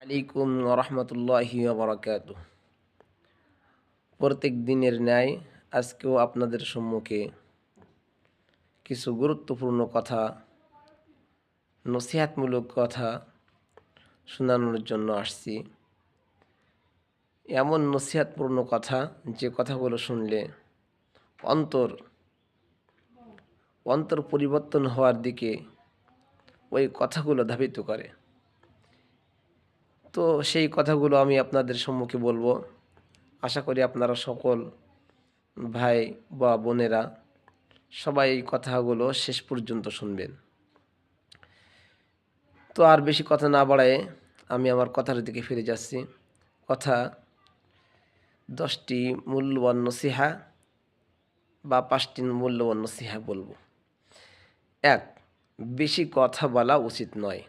আলাইকুম রহমতুল্লাহি বারাকাতু। প্রত্যেক দিনের ন্যায় আজকেও আপনাদের সম্মুখে কিছু গুরুত্বপূর্ণ কথা, নসিহাতমূলক কথা শোনানোর জন্য আসছি। এমন নসিহাতপূর্ণ কথা যে কথাগুলো শুনলে অন্তর অন্তর পরিবর্তন হওয়ার দিকে ওই কথাগুলো ধাবিত করে। তো সেই কথাগুলো আমি আপনাদের সম্মুখে বলবো। আশা করি আপনারা সকল ভাই বা বোনেরা সবাই এই কথাগুলো শেষ পর্যন্ত শুনবেন। তো আর বেশি কথা না বাড়ায় আমি আমার কথার দিকে ফিরে যাচ্ছি। কথা 10টি মূল্যবান নসিহা বা 5টি মূল্যবান নসিহা বলবো। 1, বেশি কথা বলা উচিত নয়।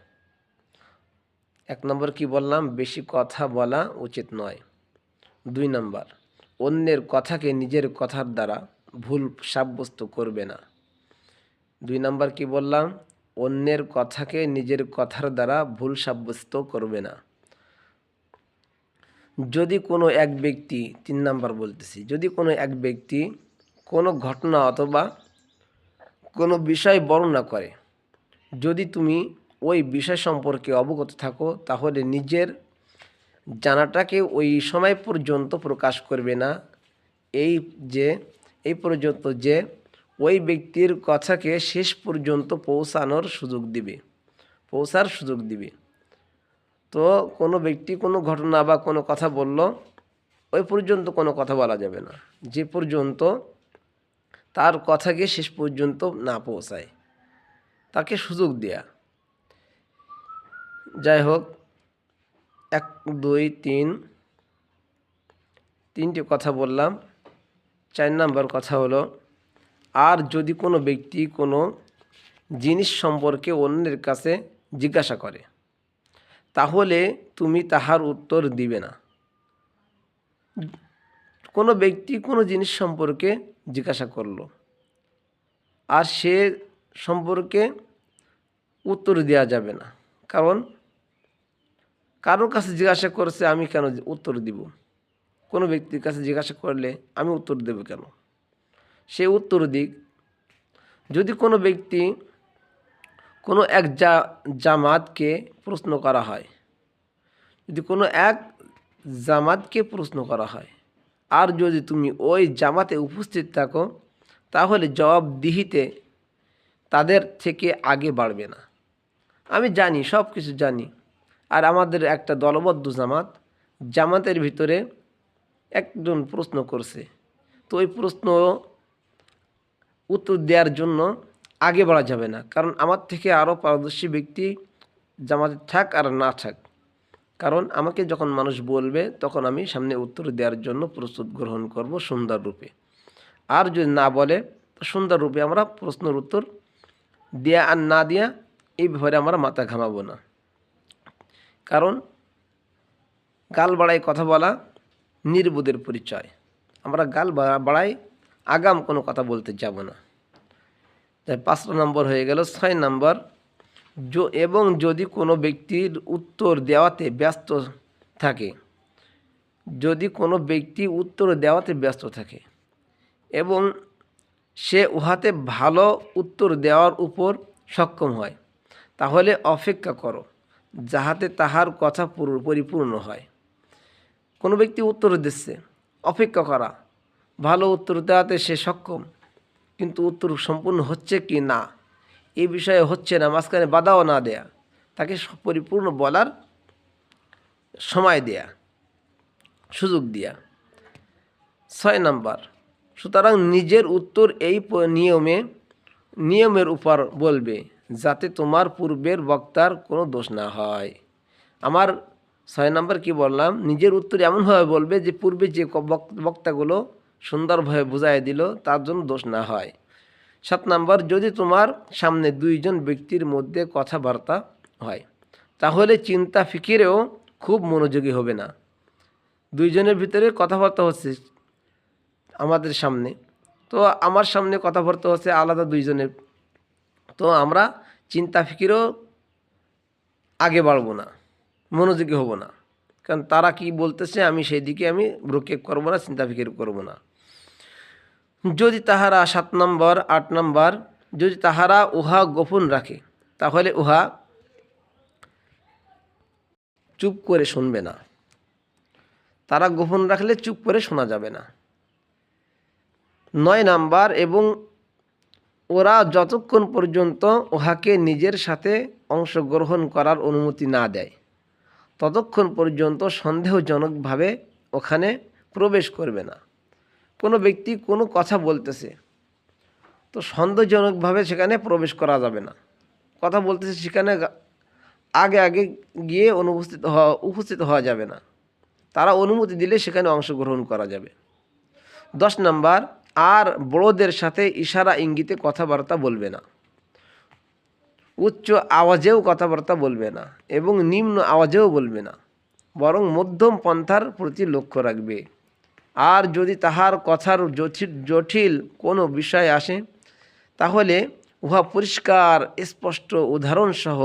1 নম্বর কি বললাম? বেশি কথা বলা উচিত নয়। 2 নম্বর, অন্যের কথাকে নিজের কথার দ্বারা ভুল সাব্যস্ত করবে না। 2 নম্বর কি বললাম? অন্যের কথাকে নিজের কথার দ্বারা ভুল সাব্যস্ত করবে না। যদি কোনো এক ব্যক্তি 3 নাম্বার বলতেছি, যদি কোনো এক ব্যক্তি কোনো ঘটনা অথবা কোনো বিষয় বর্ণনা করে, যদি তুমি ওই বিষয় সম্পর্কে অবগত থাকো, তাহলে নিজের জানাটাকে ওই সময় পর্যন্ত প্রকাশ করবে না, এই যে এই পর্যন্ত যে ওই ব্যক্তির কথাকে শেষ পর্যন্ত পৌঁছার সুযোগ দিবে। তো কোনো ব্যক্তি কোনো ঘটনা বা কোনো কথা বলল, ওই পর্যন্ত কোনো কথা বলা যাবে না যে পর্যন্ত তার কথাকে শেষ পর্যন্ত না পৌঁছায়, তাকে সুযোগ দেয়া। যাই হোক, 1, 2, 3টি কথা বললাম। 4 নাম্বার কথা হলো, আর যদি কোনো ব্যক্তি কোনো জিনিস সম্পর্কে অন্যের কাছে জিজ্ঞাসা করে, তাহলে তুমি তাহার উত্তর দিবে না। কোনো ব্যক্তি কোনো জিনিস সম্পর্কে জিজ্ঞাসা করলো, আর সে সম্পর্কে উত্তর দেওয়া যাবে না। কারণ কারোর কাছে জিজ্ঞাসা করছে, আমি কেন উত্তর দিব? কোনো ব্যক্তির কাছে জিজ্ঞাসা করলে আমি উত্তর দেব কেন? সে উত্তর দিক। যদি কোনো ব্যক্তি কোনো এক জামাতকে প্রশ্ন করা হয়, যদি কোনো এক জামাতকে প্রশ্ন করা হয়, আর যদি তুমি ওই জামাতে উপস্থিত থাকো, তাহলে জবাবদিহিতে তাদের থেকে আগে বাড়বে না। আমি জানি, সব কিছু জানি, আর আমাদের একটা দলবদ্ধ জামাতের ভিতরে একজন প্রশ্ন করছে, তো ওই প্রশ্ন উত্তর দেওয়ার জন্য আগে বাড়া যাবে না। কারণ আমার থেকে আরও পারদর্শী ব্যক্তি জামাতে থাক আর না থাক, কারণ আমাকে যখন মানুষ বলবে তখন আমি সামনে উত্তর দেওয়ার জন্য প্রস্তুত গ্রহণ করব সুন্দর রূপে। আর যদি না বলে, তো সুন্দর রূপে আমরা প্রশ্নের উত্তর দেয়া আর না দেয়া এই ব্যাপারে আমরা মাথা ঘামাবো না। কারণ গাল বাড়াই কথা বলা নির্বোধের পরিচয়। আমরা গাল বাড়াই আগাম কোনো কথা বলতে যাব না। তাই 5 নম্বর হয়ে গেল। 6 নম্বর, এবং যদি কোনো ব্যক্তির উত্তর দেওয়াতে ব্যস্ত থাকে, যদি কোনো ব্যক্তি উত্তর দেওয়াতে ব্যস্ত থাকে এবং সে উহাতে ভালো উত্তর দেওয়ার উপর সক্ষম হয়, তাহলে অপেক্ষা করো যাহাতে তাহার কথা পরিপূর্ণ হয়। কোনো ব্যক্তি উত্তর দিচ্ছে, অপেক্ষা করা, ভালো উত্তর দেওয়াতে সে সক্ষম, কিন্তু উত্তর সম্পূর্ণ হচ্ছে কি না এই বিষয়ে হচ্ছে না, মাঝখানে বাধাও না দেয়া, তাকে পরিপূর্ণ বলার সময় দেয়া, সুযোগ দেয়া। 6 নাম্বার, সুতরাং নিজের উত্তর এই নিয়মের উপর বলবে, যাতে তোমার পূর্বের বক্তার কোনো দোষ না হয়। আমার 6 নাম্বার কি বললাম? নিজের উত্তর এমনভাবে বলবে যে পূর্বে যে বক্তাগুলো সুন্দরভাবে বুঝাই দিল তার জন্য দোষ না হয়। 7 নাম্বার, যদি তোমার সামনে 2 জন ব্যক্তির মধ্যে কথাবার্তা হয়, তাহলে চিন্তা ফিকিরেও খুব মনোযোগী হবে না। 2 জনের ভিতরে কথাবার্তা হচ্ছে আমাদের সামনে, তো আমার সামনে কথাবার্তা হচ্ছে আলাদা 2 জনের, তো আমরা চিন্তা ফিকিরেও আগে বাড়বো না। মনোযোগী হব না, কারণ তারা কি বলতেছে আমি সেই দিকে আমি ভ্রুক্ষেপ করবো না, চিন্তা ফিকির করবো না। যদি তাহারা 7 নম্বর 8 নম্বর, যদি তাহারা উহা গোপন রাখে তাহলে উহা চুপ করে শুনবে না। তারা গোপন রাখলে চুপ করে শোনা যাবে না। 9 নাম্বার, এবং ওরা যতক্ষণ পর্যন্ত উহাকে নিজের সাথে অংশগ্রহণ করার অনুমতি না দেয় ততক্ষণ পর্যন্ত সন্দেহজনকভাবে ওখানে প্রবেশ করবে না। কোনো ব্যক্তি কোনো কথা বলতেছে, তো সন্দেহজনকভাবে সেখানে প্রবেশ করা যাবে না। কথা বলতেছে সেখানে আগে আগে গিয়ে উপস্থিত হওয়া যাবে না। তারা অনুমতি দিলে সেখানে অংশগ্রহণ করা যাবে। 10 নাম্বার, আর বড়দের সাথে ইশারা ইঙ্গিতে কথাবার্তা বলবে না, উচ্চ আওয়াজেও কথাবার্তা বলবে না এবং নিম্ন আওয়াজেও বলবে না, বরং মধ্যম পন্থার প্রতি লক্ষ্য রাখবে। আর যদি তাহার কথার জটিল কোনো বিষয় আসে তাহলে উহা পরিষ্কার স্পষ্ট উদাহরণসহ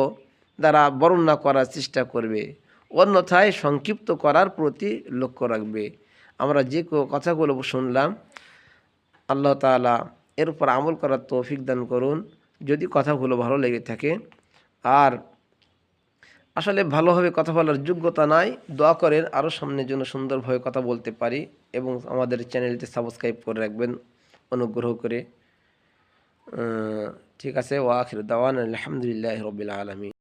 দ্বারা বর্ণনা করার চেষ্টা করবে, অন্যথায় সংক্ষিপ্ত করার প্রতি লক্ষ্য রাখবে। আমরা যে কথাগুলো শুনলাম, আল্লাহ তাআলা এর উপর আমল করার তৌফিক দান করুন। যদি কথাগুলো ভালো লেগে থাকে, আর আসলে ভালোভাবে কথা বলার যোগ্যতা নাই, দোয়া করেন আরও সামনের জন্য সুন্দরভাবে কথা বলতে পারি, এবং আমাদের চ্যানেলটি সাবস্ক্রাইব করে রাখবেন অনুগ্রহ করে। ঠিক আছে, ওয়া আখিরু দাওয়ানা আলহামদুলিল্লাহি রাব্বিল আলামিন।